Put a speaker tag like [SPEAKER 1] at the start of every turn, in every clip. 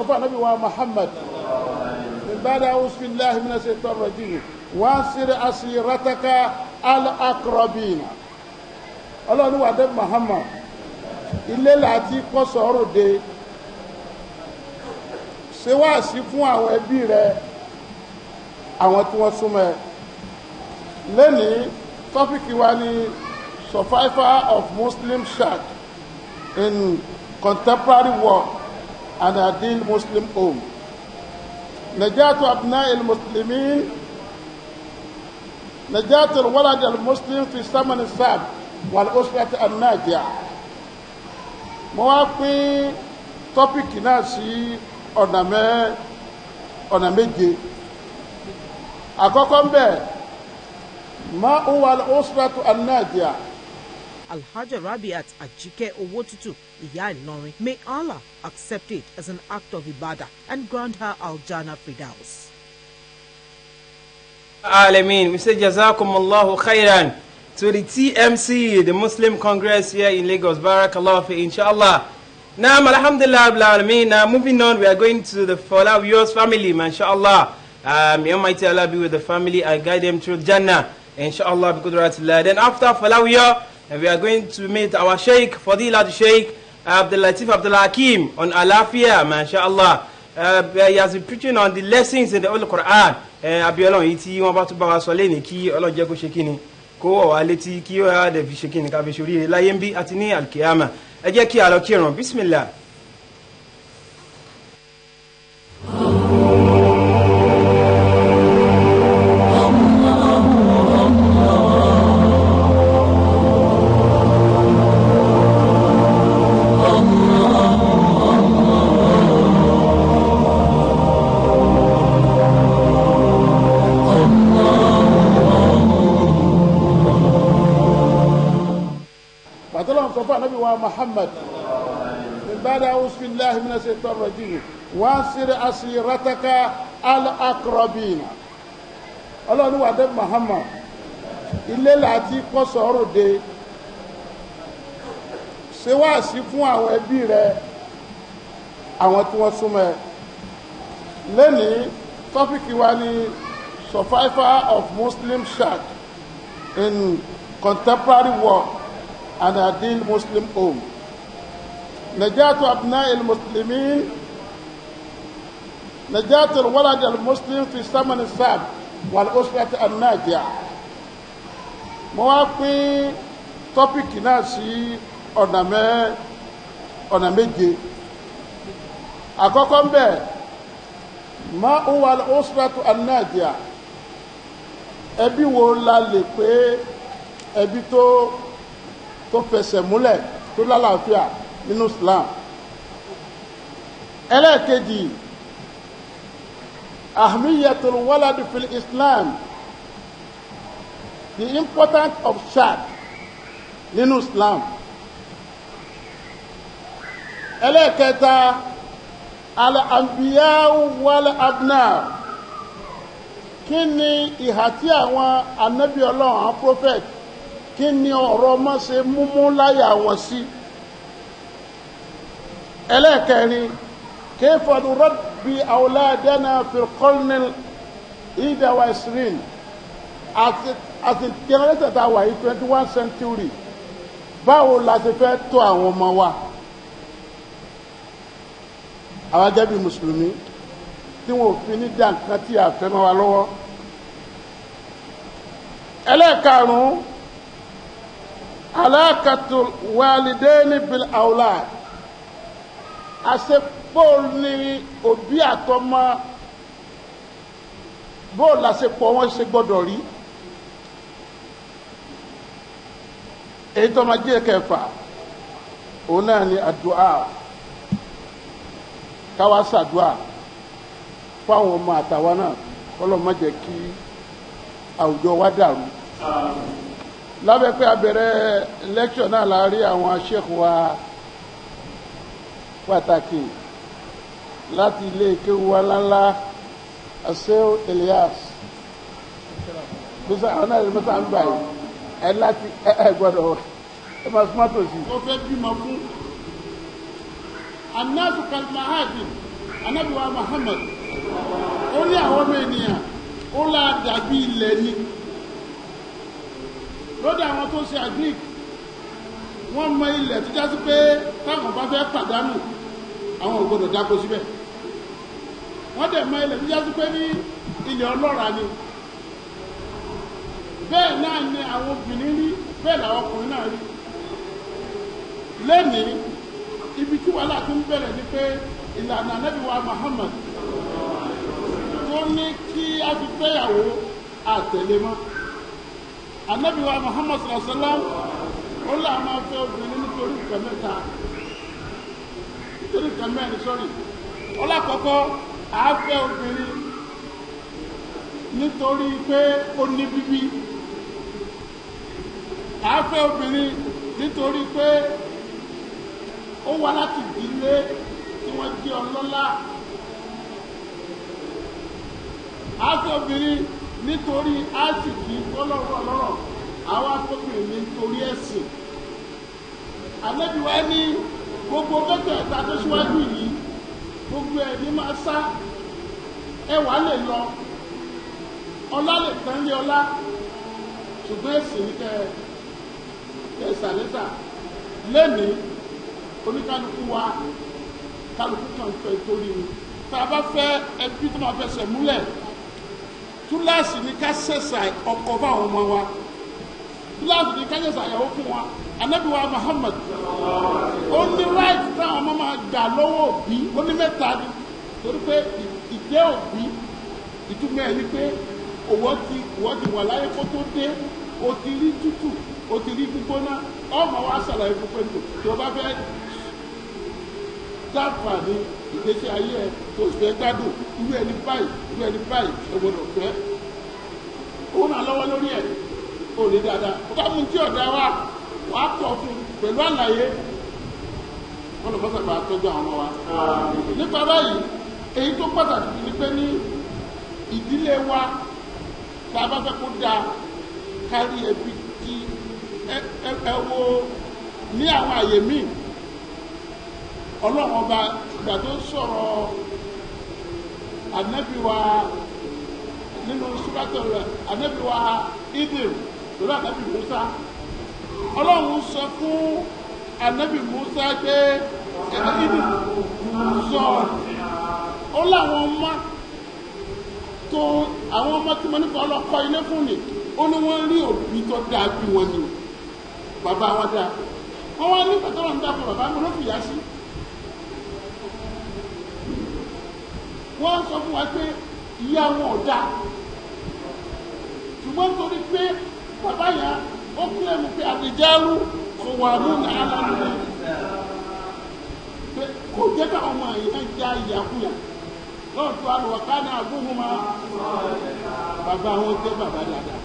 [SPEAKER 1] نبي محمد من بعد أعوذ بالله من الشيطان الرجيم وانصر عشيرتك الأقربين. Ọlọ́run ní wàdé Muhammad ilé láti kọ́ sọ̀rọ̀ de ṣe wáàsí fún àwọn ẹbí rẹ̀ àwọn tí wọ́n súnmọ́ ẹ. Lónìí tọ́pìkì wa ni survivor of Muslim Shad in contemporary world and ideal Muslim home. نجاة أبناء المسلمين نجاة الولد المسلم في الزمن الصعب والأسرة الناجية. mo wá pín tọ́pìkì náà sí ọ̀nà méje. àkọ́kọ́ ń bẹ̀ ma huwa al-usratu an-najiya.
[SPEAKER 2] Alhaja Rabiat Ajike Owotutu, Iya Ilorin. May Allah accept it as an act of ibadah and grant her Al-Jannah Firdaus.
[SPEAKER 3] Alameen. We say Jazakumullahu khairan to the TMC, the Muslim Congress here in Lagos. Barakallahu fi inshallah. Now, alhamdulillah, alameen. Now, moving on, we are going to the Falawiyos family, mashallah. May Almighty Allah be with the family and guide them through Jannah, inshallah, bi qudratillah. Then after Falawiyah, and we are going to meet our Sheikh, Fadilat Sheikh Abdul Latif Abdul Hakim on Alafia, mashallah. He has been preaching on the lessons in the Holy Quran. Abiyolon iti wọ́n bá tún bá wa sọ lẹ́ni kí Ọlọ́run jẹ́ kó ṣe kíni kó wọ̀ wá létí kí ó yá dẹ̀ fi ṣe kíni ká fi ṣorí láyé ń bí àti ní alkiyama. Ẹ jẹ́ kí a lọ kírun. Bismillah.
[SPEAKER 1] نبي محمد من بعد أعوذ بالله من الشيطان الرجيم وانصر عشيرتك الأقربين. Ọlọ́run ní wàdé Muhammad ilé láti kọ́ sọ̀rọ̀ de ṣe wáàsí fún àwọn ẹbí rẹ̀ àwọn tí wọ́n súnmọ́ ẹ. Lónìí tọ́pìkì wa ni survivor of Muslim Shad in contemporary world and ideal Muslim home. نجاة أبناء المسلمين نجاة الولد المسلم في الزمن الصعب والأسرة الناجية. mo wá pín tọ́pìkì náà sí ọ̀nà méje. àkọ́kọ́ ń bẹ̀ ma huwa al-usratu an-najiya. ẹbí wo la lè pé ẹbí tó fẹsẹ̀ múlẹ̀ tó lálàáfíà nínú Islam. ẹlẹ́ẹ̀kejì ahmiyatul walad fil Islam, the importance of child nínú Islam. ẹlẹ́ẹ̀kẹta al-anbiya wal abna, kí ni ìhà tí àwọn ànábì Ọlọ́run àwọn prophet kí ni ọ̀rọ̀ ọmọ ṣe múmú láyà wọn sí. ẹlẹ́ẹ̀kẹrin kayfa nurabbi awladana fil qarnil ihda wa isrin, àti generation tá a wà yìí 21st century, báwo la ṣe fẹ́ tọ́ àwọn ọmọ wa àwọn gẹ́gẹ́ bí mùsùlùmí tí wọn ò fi ní dá nǹkan tí a fẹ́ mọ́ wa lọ́wọ́. ẹlẹ́ẹ̀karùn-ún alaqatul walidaini bil awlad, àṣepọ̀ ní òbí àtọmọ bó làṣepọ̀ wọn ṣe gbọ́dọ̀ rí. èyí tó máa jẹ́ kẹfà òun náà ni àdúà, káwá ṣàdúà fáwọn ọmọ àtàwọn náà kọ́lọ́ má jẹ́ kí àwùjọ wa dàrú. lábẹ́ pé abẹ̀rẹ̀ lecture náà la rí àwọn sheikh wa pàtàkì láti ilé kéwú wa ńláńlá Aseo Elias bísí àwọn náà lè mọ́ta ń gbà yìí ẹ láti ẹ gbọ́dọ̀ ẹ máa súnmọ́ tòsí. ó fẹ́ bímọ fún الناس كالمهاجم Ànábì wa Muhammad ó ní àwọn ọmọ ènìyàn ó lá dàbí ilẹ̀ ni lóde àwọn tó ṣe agric wọ́n mọ ilẹ̀ tó jásí pé táwọn bá fẹ́ pàdánù àwọn ò gbọdọ̀ dáko síbẹ̀ wọ́n dẹ̀ mọ ilẹ̀ tó jásí pé ní ilẹ̀ ọlọ́ràá ni bẹ́ẹ̀ náà ni àwọn obìnrin rí bẹ́ẹ̀ làwọn ọkùnrin náà rí lẹ́nìí ibi tí wàhálà tó ń bẹ̀rẹ̀ ni pé ìlànà Ànábì wa Muhammad tó ní kí a fi fẹ́yàwó àtẹ̀lé mọ́ Ànábì wa Muhammad sallallahu alaihi wasallam ó là máa fẹ́ obìnrin nítorí nǹkan mẹ́ta nítorí nǹkan mẹ́rin sọ́rí ọlákọ̀ọ́kọ́ àáfẹ́ obìnrin nítorí pé ó ní bíbí àáfẹ́ obìnrin nítorí pé ó wá láti ìdílé tí wọ́n jẹ́ ọlọ́lá àáfẹ́ obìnrin nítorí àsìkí ọlọ́rọ̀ àwọn akọ́bìnrin nítorí ẹ̀sìn Ànábì wa ní gbogbo mẹ́tẹ̀ẹ̀ta tó ṣíwájú yìí gbogbo ẹ̀ ní máa sá ẹwà lè lọ ọlá lè tán lé ọlá ṣùgbọ́n ẹ̀sìn ní kẹsàlẹ́sà lẹ́nìí oníkálukú wa kálukú kan fẹ́ torí ni tá a bá fẹ́ ẹbí tó máa fẹsẹ̀ múlẹ̀ túláàsì ní ká ṣẹ̀ṣà ọkọ fáwọn ọmọ wa túláàsì ní ká ṣẹ̀ṣà ìyàwó fún wa Ànábì wa Muhammad ó ní ráìtì táwọn ọmọ máa gbà lọ́wọ́ òbí ó ní mẹ́ta ni torí pé ìjẹ́ òbí ìtumọ̀ ẹ̀ ni pé òwò ti wà láyé kó tó dé o ti rí tútù o ti rí gbígbóná ọmọ wa ṣàlàyé fún pé tó bá fẹ́ dáfà ní ìgbésí ayé ẹ tó fẹ́ gbádùn irú ẹni báyìí ẹgbọ́dọ̀ fẹ́ ó ràn lọ́wọ́ lórí ẹ̀ ó lè dáadáa ó bá mú tí ọ̀dà wa wà á kọ̀ fún pẹ̀lú àlàyé wọn lọ fọ́sàgbà tọ́jú àwọn ọmọ wa nípa báyìí èyí tó pàtàkì ni pé ní ìdílé wa tá a bá fẹ́ kó dáa kárí ẹbí tí ẹ wo ní àwọn àyè míì ọlọ́run ọba ìgbà tó sọ̀rọ̀ Ànábì wa nínú súrátọ̀ rẹ̀ Ànábì wa Idir lórí Ànábì Musa ọlọ́run sọ fún Ànábì Musa pé Idir sọ ó láwọn ọmọ tó àwọn ọmọ tí mo ní kọ́ ọlọ́kọ́ ilé fún ni ó ní wọ́n rí òbí tó dáa bí wọn ni bàbá wọn dáa wọ́n wá nígbà tó wọn dáa fún bàbá mi ló fìyà sí wọ́n sọ fún wa pé ìyá wọn ò dáa ṣùgbọ́n torí pé bàbá yẹn ó kílẹ̀ mú pé àdìjẹ́rú kò wà lónìí aláàbò pé kò jẹ́ káwọn ọmọ yẹn já ìyàkúyà lọ́ọ̀tọ́ àlùwàká ní àgbóhùn máa bàbá wọn jẹ́ bàbá dáadáa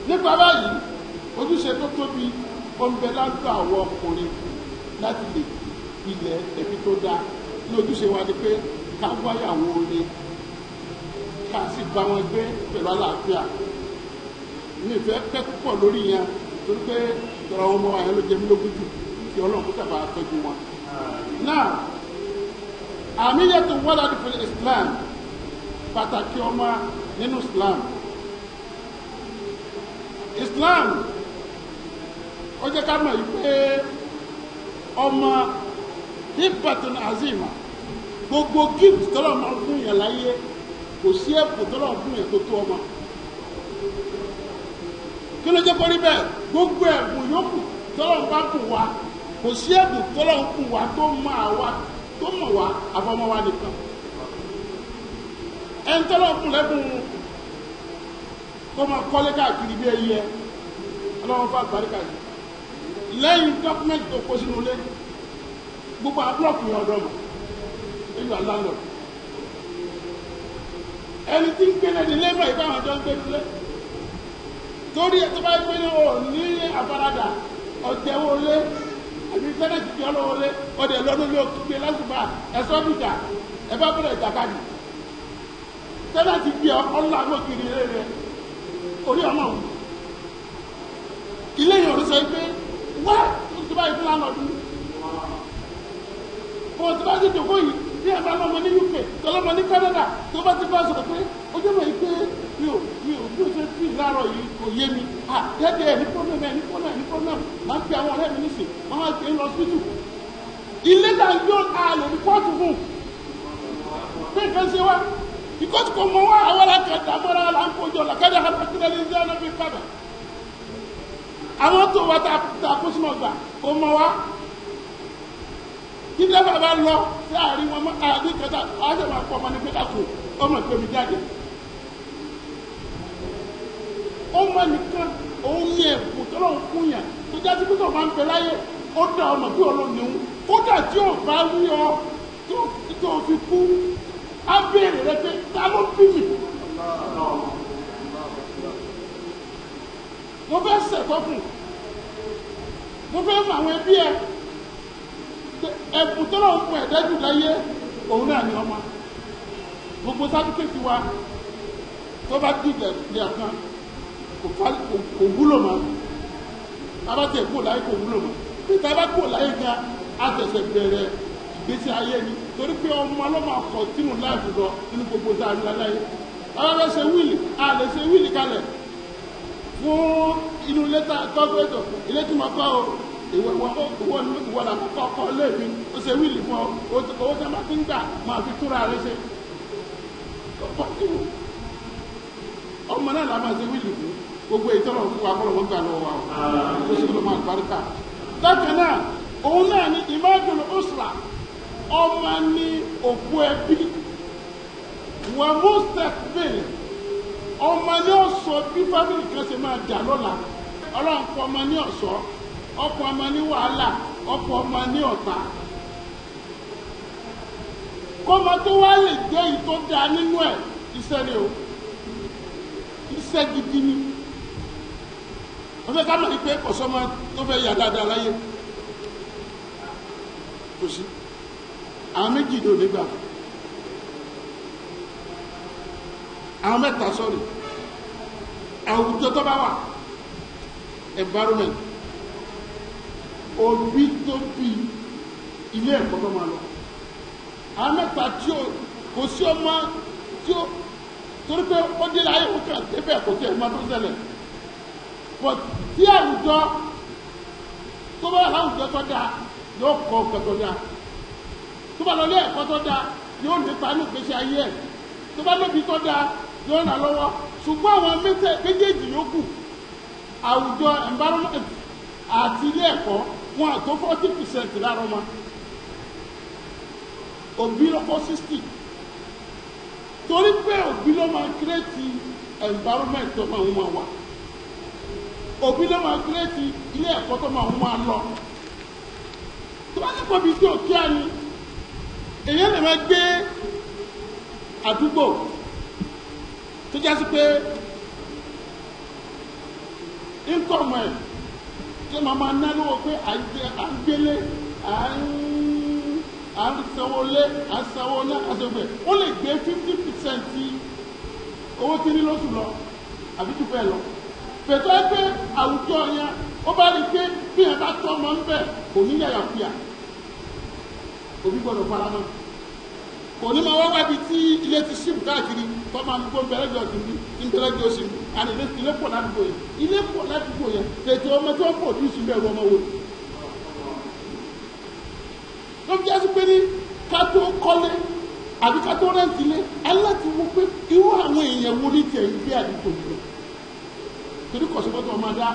[SPEAKER 1] nípa báyìí ojúṣe tó tóbi ọmọbẹ láńtọ́ àwọn ọkùnrin láti lè ilẹ̀ ẹbí tó dáa ní ojúṣe wa ni pé ká wáyàwó orin ká sì bá wọn gbé pẹ̀lú àlàáfíà ní ìfẹ́ pẹ́ púpọ̀ lórí yẹn torí pé ìjọba àwọn ọmọ àyàn ló jẹ mí lógún jù kí Ọlọ́run kó sábà tọ́jú wọn. náà àmì yẹtò wọ́lá ní fún Islam pàtàkì ọmọ nínú Islam ó jẹ́ ká mọ̀ yìí pé ọmọ hibbatun azima gbogbo gift tọ́lọ̀ máa ń fún yẹn láyé kò sí ẹ̀kọ́ tọ́lọ̀ fún yẹn tó tó ọmọ kí ló jẹ́ kó rí bẹ́ẹ̀ gbogbo ẹ̀bùn yòókù tọ́lọ̀ bá kù wá kò sí ẹ̀bùn tọ́lọ̀ kù wá tó mọ̀ wá àfọmọ́ wa nìkan ẹni tọ́lọ̀ kù lẹ́bùn kó máa kọ́lé káàkiri bí ẹyẹ ọlọ́run fún àgbàríkà yìí lẹ́yìn dọ́kúmẹ́ntì tó kó sínú ilé gbogbo àbúrọ̀kù yẹn ọ̀dọ́ mọ̀ nínú àlálọ̀ ẹni tí ń gbélé ní lẹ́bà ìbá àwọn ọjọ́ ń gbé nílé torí ẹ̀ tó bá gbé ní o ní àfaradà ọ̀tẹ̀wó lé àbí tẹ́lẹ̀tì tí ọlọ́wọ́ lé ọdẹ lọ́dún ló gbé lásùbà ẹ̀sọ́ bìjà ẹ bá bẹ̀rẹ̀ ìjàkadì tẹ́lẹ̀tì bí ọlọ́ àgbókiri rẹ̀ orí ọmọ wù ilé yìí ọ̀rọ̀ sọ pé wá tó bá ìfúnlá lọ́dún Bọ̀ tí bá ti dòkó yìí bí ẹ̀ bá lọ́mọ ní UK tọ́lọ́mọ ní Canada tó bá ti bá sọ̀rọ̀ pé ojú mọ̀ yìí pé mi ò bí o ṣe fi láàárọ̀ yìí kò yé mi gẹ́gẹ́ ẹ̀ ní problem máa ń pe àwọn ọ̀rẹ́ mi nísìn máa ń gbé lọ hospital ilé náà yóò àlè rìpọ́ọ̀tù fún pé nǹkan ṣe wá ìkọ́tù kò mọ wá àwọn alákàtà mọ́ra là ń kójọ làkàdà àbàkìlẹ̀ ní ìjọba fi kábà àwọn tó wá ta kó sínú ọgbà kò mọ wá kí lẹ́fà bá lọ sí àárín wọn àárín kẹta àájọ máa pọ̀ ọmọ ní pé káàkó ọmọ ìpè mi jáde ọmọ nìkan òun ní ẹ̀kú tó lọ́wọ́ fún yàn tó jáde pé tó máa ń bẹ láyé ó dá ọmọ bí ọlọ́run òun kódà tí ò bá rí ọ tó fi kú á béèrè rẹ pé ta ló bí mi. mo fẹ́ ṣẹ̀tọ́ fún mo fẹ́ mọ àwọn ẹbí ẹ ẹ̀bùn tó lọ́wọ́ fún ẹ̀dẹ́jù láyé òun náà ni ọmọ gbogbo sátífíkẹ́tì wa tó bá dìgbẹ̀ lẹ́ẹ̀kan kò wúlò mọ́ abájẹ́ kò láyé kò wúlò mọ́ pété bá kò láyé gan àtẹ̀sẹ̀ bẹ̀rẹ̀ ìgbésí ayé ni torí pé ọmọ ọlọ́mọ akọ̀ tínú láàbù lọ nínú gbogbo sáàrí láyé àwọn ẹgbẹ́ ṣe wíìlì a lè ṣe wíìlì kalẹ̀ fún inú lẹ́tà tọ́gbẹ́tọ̀ ilé tí mo kọ́ o ìwọ là kọ́kọ́ ọkọ̀ léèmí ó ṣe wíìlì fún ọ owó tí a bá ti ń gbà máa fi túra rẹ ṣe ọmọ náà la máa ṣe wíìlì fún gbogbo ìtọ́rọ̀ fún wa kọ́lọ̀ wọ́n gbà lọ́wọ́ wa ó sì lọ́ máa gbárùkà bákan náà òun náà ni ìmáàdùn usra ọmọ ní òkú ẹbí wọ́n mú stephen ọmọ ní ọ̀sọ́ bí fámìlì kan ṣe máa jà lọ́la ọlọ́run kọ́ ọmọ ní ọ̀sọ́ ọkọ̀ ọmọ ní wàhálà ọkọ̀ ọmọ ní ọ̀tá kọ́mọ tó wá lè jẹ́ ìtọ́ da nínú ẹ̀ iṣẹ́ ni o iṣẹ́ gidi ni wọ́n fẹ́ ká mọ̀ ní pé kọ̀sọ́mọ tó fẹ́ yà dáadáa láyé kò sí àwọn méjì ló nígbà àwọn mẹ́ta sọ́rí àwùjọ tó bá wà environment òbí tó bí ilé ẹ̀kọ́ tó máa lọ àwọn mẹ́ta tí ó kò sí ọmọ tí ó torí pé ó dé láyé ó kàn débẹ̀ kò tí ẹ̀ máa tó ṣẹlẹ̀ but tí àwùjọ tó bá wà láwùjọ tó dáa yóò kọ́ ọ̀kẹ́ tó dáa tó bá lọ lé ẹ̀kọ́ tó dáa yóò nípa ní ìgbésí ayé ẹ̀ tó bá lóbi tó dáa yóò ràn lọ́wọ́ ṣùgbọ́n àwọn méjèèjì yòókù àwùjọ environment àti ilé ẹ̀kọ́ wọn àtó 40% lára ọmọ òbí lọ́kọ́ 60 torí pé òbí ló máa create environment tó máa ń wọ́n wà òbí ló máa create ilé ẹ̀kọ́ tó máa ń wọ́n lọ tó bá nípa bí tí ò kí á ní èèyàn lè máa gbé àdúgbò tó jásí pé income ẹ̀ tí ma máa ná lówó pé à ń gbélé à ń sanwó lé à ń sanwó ná àṣẹgbẹ̀ ó lè gbé 50% owó tí ní lóṣù lọ àbí jù bẹ́ẹ̀ lọ pẹ̀tọ́ ẹ pé àwùjọ yẹn ó bá rí pé bí ẹ bá tọ́ ọmọ ń bẹ̀ kò ní yàyà fìyà òbí gbọ́dọ̀ faramọ́ kò ní máa wá wábi tí ilé ti ṣíìpù káàkiri tó máa ń gbó ńbẹ̀rẹ̀gbẹ̀ ọ̀sìn bí ńbẹ̀rẹ̀gbẹ̀ ọ̀sìn bí àní ilé pọ̀ ládùúgbò yẹn ilé pọ̀ ládùúgbò yẹn tètè ọmọ tí wọ́n pọ̀ ní ìsúnbẹ̀ ẹ̀rọ ọmọ wo. ló fi jásí pé ní ká tó kọ́lé àbí ká tó rẹ́ǹtì lé aláti wo pé irú àwọn èèyàn wo ní tiẹ̀ ń gbé àdúgbò yìí torí kọ̀sọ́kọ́tọ̀ ọmọ dá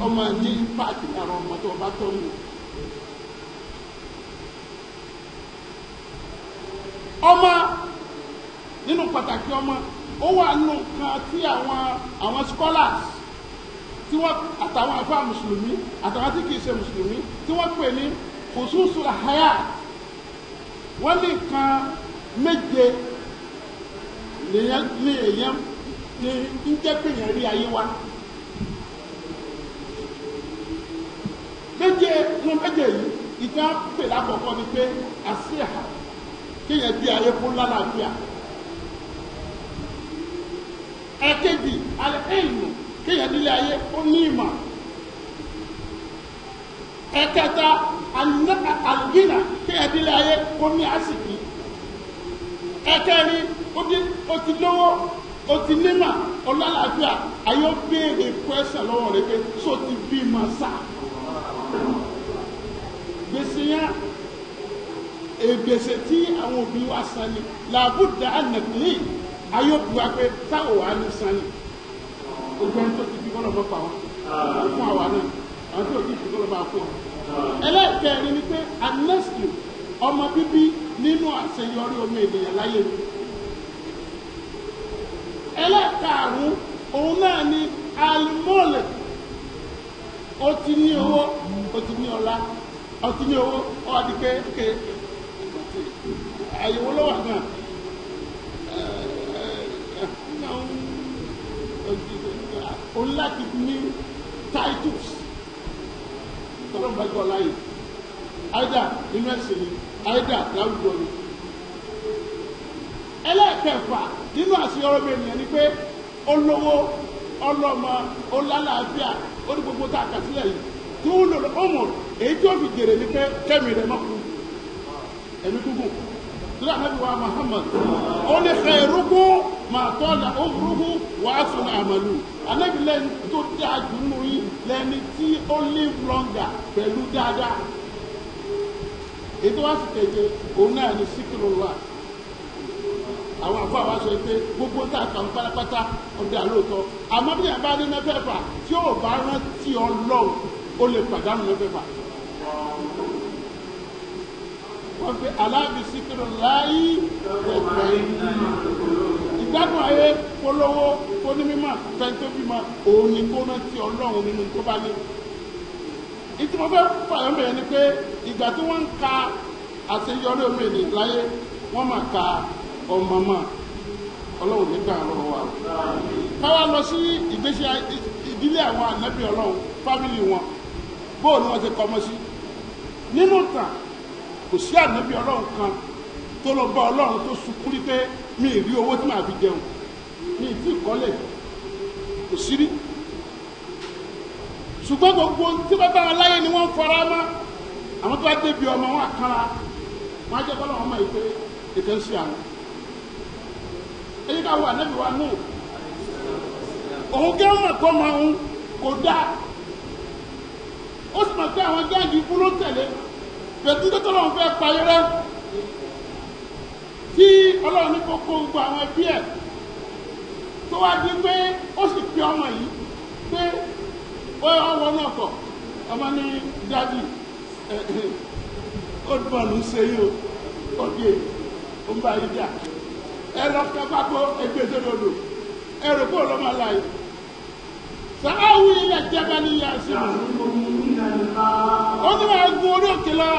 [SPEAKER 1] ọmọ ní páàkì àwọn ọmọ tó bá tọ́ nù. ọmọ nínú pàtàkì ọmọ ó wà nù kan tí àwọn scholars tí wọ́n àtàwọn àfáà mùsùlùmí àtàwọn tí kìí ṣe mùsùlùmí tí wọ́n pè ní khususul hayat wọ́n ní nǹkan méje ní èèyàn ní ń jẹ́ pé èèyàn rí ayé wa méje yìí ìkan pè lákọ̀ọ́kọ́ ni pé àṣìhà kéèyàn bí ayé kó lálàáfíà ẹ̀kejì al-ilmu kéèyàn nílé ayé ó ní ìmọ̀ ẹ̀kẹta àlùgínà kí ẹ̀dílé ayé kó ní àsìkí ẹ̀kẹ́rin ó ti lówó ó ti nímà ọlọ́láàfíà ayé ó béèrè pẹ́sẹ̀ lọ́wọ́ rẹ̀ pé só ti bí ma sá gbèsè yẹn gbèsè tí àwọn òbí wa san ni làbúdà ànàkùnrin ayé ó bí wa pé táwọn wà ní san ni gbogbo ẹni tó ti bí kọ́lọ̀ bọ́ pa wọn fún àwa náà àwọn tó ti bí kọ́lọ̀ bá fún wọn. ẹlẹ́ẹ̀kẹrin ni pé anẹ́sìkì ọmọ bíbí nínú àṣeyọrí ọmọ ènìyàn láyé mi. ẹlẹ́ẹ̀karùn-ún òun náà ni alimọ́lẹ̀ ó ti ní owó ó ti ní ọlá ó ti ní owó ó wá di kéèké àyẹ̀wò lọ́wọ́ náà òun láti ní titles tọ́lọ́ bá gbọ́ láyé àìdá nínú ẹ̀sìn ni àìdá láwùjọ ni. ẹlẹ́ẹ̀kẹfà nínú àṣeyọrọ mi ènìyàn ni pé olówó ọlọ́mọ ọlálàáfíà ó ní gbogbo tá a kà sílẹ̀ yìí tí ó lò ọmọ èyí tí ó fi jèrè ni pé kẹ́mi rẹ̀ má kú ẹ̀mí gúgùn sílẹ̀ ànábì wa Muhammad ó ní khairukum ma tala umruhu wa hasuna amalu ànábì lẹ́ni tó dáa jù nù yín lẹ́ni tí ó live longer pẹ̀lú dáadáa ètò wa sì tẹ̀jẹ̀ òun náà ní zikrullah àwọn àfọ àwọn aṣọ pé gbogbo tá a kàn pátápátá ọdẹ àlóòótọ́ àmọ́ bí yàrá bá ní mẹ́fẹ̀ẹ̀fà tí yóò bá rántí Ọlọ́run ó lè pàdánù mẹ́fẹ̀ẹ̀fà. wọ́n pe aláàbí zikrullahi ìgbádùn ayé polówó onímọ̀ fẹ́ntóbímọ òun ni kó rántí Ọlọ́run nínú tó bá ní. ìtumọ̀ fẹ́ fàyọ̀ bẹ̀rẹ̀ ni pé ìgbà tí wọ́n ń ka àṣeyọrí omi ènìyàn láyé wọ́n máa ka ọmọ mọ́ Ọlọ́run nígbà lọ́wọ́ wa. káwá lọ sí ìgbésí ìdílé àwọn ànábì Ọlọ́run fámìlì wọn bóò ni wọ́n ti kọ́ ọmọ sí. nínú tàn kò sí ànábì Ọlọ́run kan tó lọ bá Ọlọ́run tó sunkún rí pé mi ì rí owó tí màá fi jẹun mi ì tí ì kọ́lẹ̀ kò sí rí. ṣùgbọ́n gbogbo tí bá bá wọn láyé ni wọ́n ń fara mọ́ àwọn tó bá débi ọmọ wọn àkàrà wọn á jẹ́ kọ́ lọ́wọ́ ọmọ yìí pé ètò ń ṣe àwọn. èyí ká wọ ànábì wa nù òun gẹ́ mọ̀ kọ́ mọ òun kò dáa ó sì mọ̀ pé àwọn gáàgì ikú ló tẹ̀lé pẹ̀lú tó tọ́lọ́run fẹ́ payé rẹ́ tí Ọlọ́run ní kókó gbogbo àwọn ẹbí ẹ̀ tó wá di pé ó sì pe ọmọ yìí pé ọwọ́ náà kọ̀ ọmọ ní dájú ó bọ̀lù ń ṣe yìí ó dé ó ń bá yí jà ẹ lọ kápákó ẹgbẹ́ sódòdò ẹ rò pé ọlọ́mọ aláì sàáwù ilẹ̀ jẹ́bẹ́ ní yà sí mi ó ní máa gun orí òkè lọ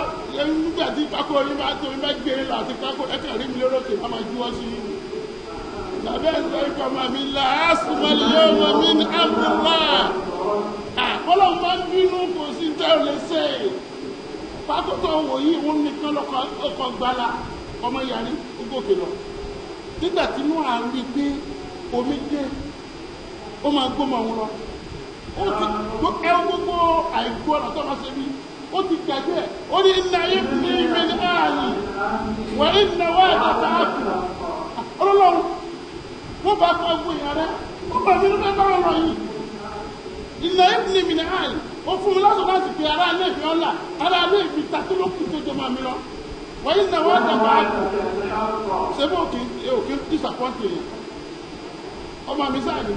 [SPEAKER 1] nígbà tí pákó yín bá tó yín bá gbé lọ àti pákó ẹ kàn rí mi lórí òkè má máa juwọ́ sí i tàbí ẹ̀sọ́ ikọ̀ màmí là á sùnmọ́lì yóò wọ́n mí ní àbúrò àkọlọ́ máa ń bínú kò sí tẹ́ ò lè ṣe pákó tó wò yí wọn nìkan lọkọ̀ gbala ọmọ yàrá ó gòkè lọ nígbà tí inú à ń rí pé omi dé ó máa gbọ́mọ wọn lọ ó ti ẹ gbogbo àìgbọ́ ọ̀nà tó máa ṣe bí ó ti gbàgbé ẹ̀ ó ní iná ibùdó ìwé ní ààyè wà iná wà àdàtà ààbò ọlọ́run wọ́n bá kọ́ ẹgbẹ́ ìyá rẹ̀ wọ́n bá mi nígbà bá wọn lọ yìí iná ibùdó ìwé ní ààyè ó fún mi lásán láti fi ara ilé ìfẹ́ ọ̀la ara ilé ìfẹ́ tàbí ló kù tó jọ máa mi lọ wà iná wà àdàtà ààbò ṣé bó òkè disappoint yẹn ọmọ mi sáà ni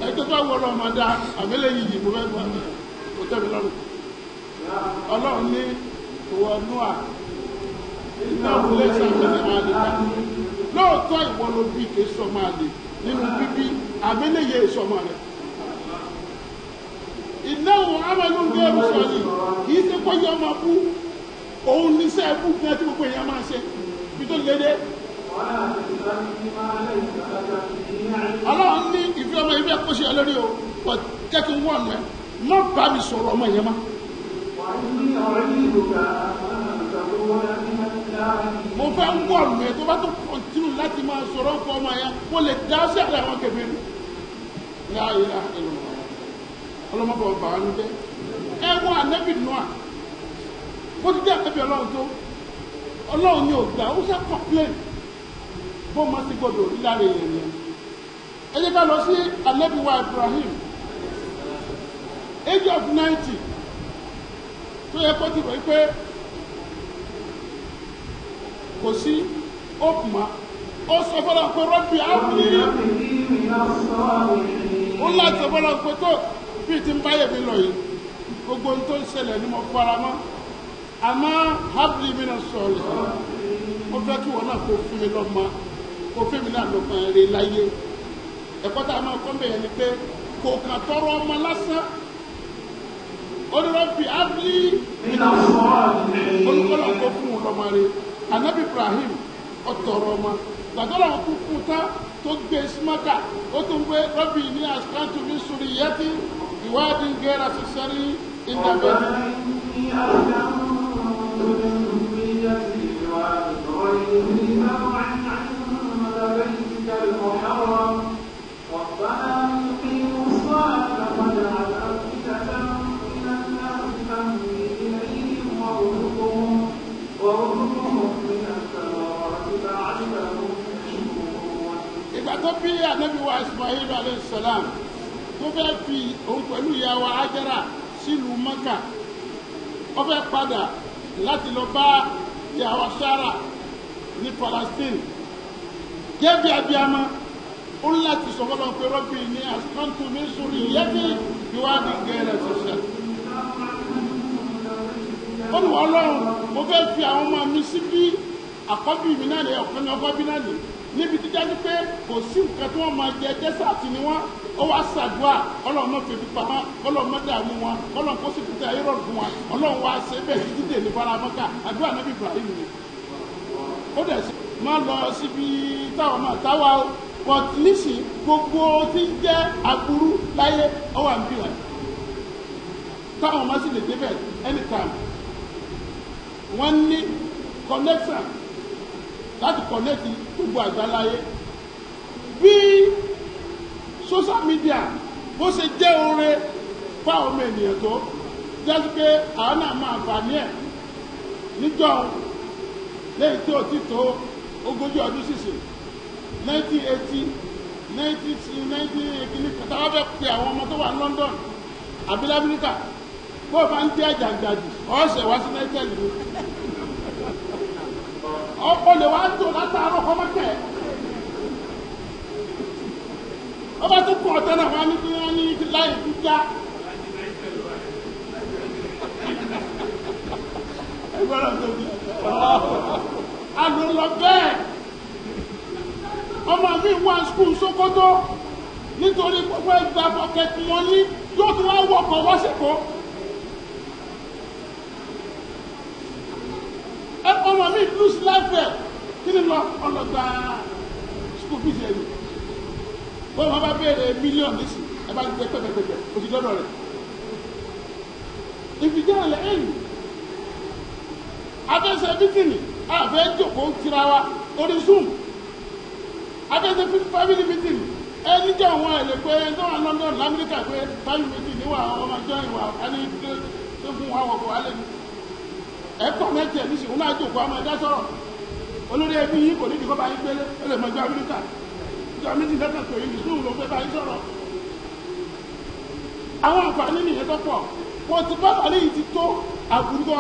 [SPEAKER 1] ẹjọ́ tó wọ́n lọ́ọ́ máa dá àmẹ́lẹ́ yìí mo fẹ́ gbà kò tẹ́ mi lọ́rùn Ọlọ́run ní ìwọ Nóà iná wọlé sàmìlẹ̀ àlèkà lóòótọ́ ìwọ ló bí kì í sọmọ àlè nínú bíbí àmẹ́lẹ́ yẹ ìsọmọ rẹ̀ ìnáwó amẹ́lúndé ẹ̀rùsọ̀lì kì í ṣe kó yẹ ọmọ bú òun níṣẹ́ ẹ̀bú fún ẹ tí gbogbo èèyàn máa ṣe bí tó lédè. Ọlọ́run ní ìfẹ́ ọmọ ìfẹ́ kó ṣe lórí o pọ̀ jẹ́ kí n wọ̀n ẹ̀ má bá mi sọ̀rọ̀ ọmọ yẹn má. mo fẹ́ ń wọ̀n ẹ̀ tó bá tó kọ̀ntínú láti máa sọ̀rọ̀ nǹkan ọmọ yẹn mo lè dá sí àlẹ́ àwọn kẹfẹ́ ní. láàyè ọlọ́mọbọ̀ bàá ń bẹ́ ẹ̀wọ̀n ànábì Nóà bó ti jẹ́ ànábì ọlọ́run tó ọlọ́run ní ògbà ó ṣe complain bó máa ti gbọdọ̀ lára èèyàn yẹn. ẹ jẹ́ ká lọ sí ànábì wa Ibrahim age of 90 tó yẹ kó ti rọ̀ pé kò sí hope mọ́ ó sọ fọlọ́ pé rọ́bì áwùlí ó láti sọ fọlọ́ pé tó bí ti ń báyẹ̀ mi lọ yìí gbogbo ohun tó ń ṣẹlẹ̀ ni mo fara mọ́ àmọ́ hábìlì mi náà sọ̀rọ̀ ó fẹ́ kí wọn náà kó fún mi lọ́mọ kó fún mi náà lọ́mọ rẹ̀ láyé ẹ̀kọ́ tá a máa kọ́ bẹ̀yẹn ni pé kò kàn tọrọ ọmọ lásán onírọ́bì ábílì olùkọ́lọ̀ kó fún un lọ́mọ rẹ̀ anabi Ibrahim ọ̀tọ̀rọ̀ ọmọ gbàdọ́lọ̀ kú fún tán tó gbé símákà ó tún gbé rọ́bì ní àsìkántù mi sórí yẹtí ìwádìí gẹ́rà sísẹ́rí ìdàgbẹ́ni. ìgbà tó bí anabi wa Ismail alayhi salam tó fẹ́ fi òun pẹ̀lú ìyá wa Hajara sílùú Mẹ́kà ó fẹ́ padà láti lọ bá ìyá wa Sárà ní Palestine gẹ́gẹ́ bí abiyamọ ó ń láti sọ fọlọ́n pé rọ́bì ní àsìkántù mi sórí yẹ́tì ìwádìí gẹ́rẹ́ ṣẹṣẹ. olùwọ́ ọlọ́run mo fẹ́ fi àwọn ọmọ mi sí bí àkọ́bí mi náà lè ọ̀kan ní ọkọ́bí náà lè níbi tí jáde pé kò sí nǹkan tí wọ́n máa jẹ dẹ́sàtì ni wọ́n ó wá ṣàdúrà ọlọ́run náà fèbí pamọ́ ọlọ́run náà dààmú wọn ọlọ́run kó sì fìtẹ́ ayé rọrùn fún wọn ọlọ́run wá ṣe bẹ́ẹ̀ títí dè ní faramọ́ká àdúrà nàbí Ibrahim ni ó dẹ̀ sí má lọ síbi táwọn máa táwa o but nísì gbogbo tí ń jẹ́ aburú láyé ọwọ́ àǹbí wọn táwọn máa sì lè débẹ̀ anytime wọ́n ní connection láti connect gbogbo àgbáláyé bí social media bó ṣe jẹ́ oore fáwọn ọmọ ènìyàn tó jẹ́ pé àwọn náà máa fà ní ẹ̀ níjọ́ lẹ́yìn tí ò ti tó ogójì ọdún sísè 1980 1980 kàtàwá fẹ́ pe àwọn ọmọ tó wà ní London àbí lamẹ́ríkà bó o bá ń jẹ́ àjàǹjàjì ọ̀ọ́sẹ̀ wá sí nàìjíríà nìyí ọkọ lè wá tó látàárọ̀ kọ́ mọ́tẹ́ ọba tó kọ́ ọ̀tẹ́ náà wá ní kí wọ́n ní láì dúdá ẹgbẹ́rún tó bí alùlọ bẹ́ẹ̀ ọmọ mi wá skul Sókótó nítorí gbogbo ẹgbẹ́ afọkẹ́tì wọn ní yóò tún wá wọkọ̀ wọ́sẹ̀kọ́ ọmọ mi lose life kí ni lọ ọlọ́gbà school fees ẹ̀yìn bọ́n wọn bá béèrè mílíọ̀nù nísì ẹ bá gbé pẹ́pẹ́pẹ́pẹ́ oṣù lọ́dọ̀ rẹ̀ ìfìjẹ́ rẹ̀ ẹ̀yìn abẹ́sẹ̀ bítìnì àfẹ́ jòkó tira wa orí Zoom abẹ́sẹ̀ family meeting ẹni jẹ́ àwọn ẹ̀lẹ́ pé tó wà London lamẹ́ríkà pé family meeting níwà àwọn ọmọ jọ ìwà ẹni tó fún wa wọ̀kọ̀ alẹ́ ni ẹ̀kọ́ mẹ́tẹ̀ ní ṣùgbọ́n náà jòkó àmọ́ ẹ̀dá sọ̀rọ̀ olórí ẹbí yìí kò ní ìdíkọ́ bá yín gbélé ó lè mọ ìjọ Amẹ́ríkà ìjọ méjì lẹ́kàn pé yìí sùúrù ló fẹ́ bá yín sọ̀rọ̀ àwọn àǹfààní nìyẹn tó pọ̀ wọ́n ti bá bàálẹ̀ yìí ti tó àbúrú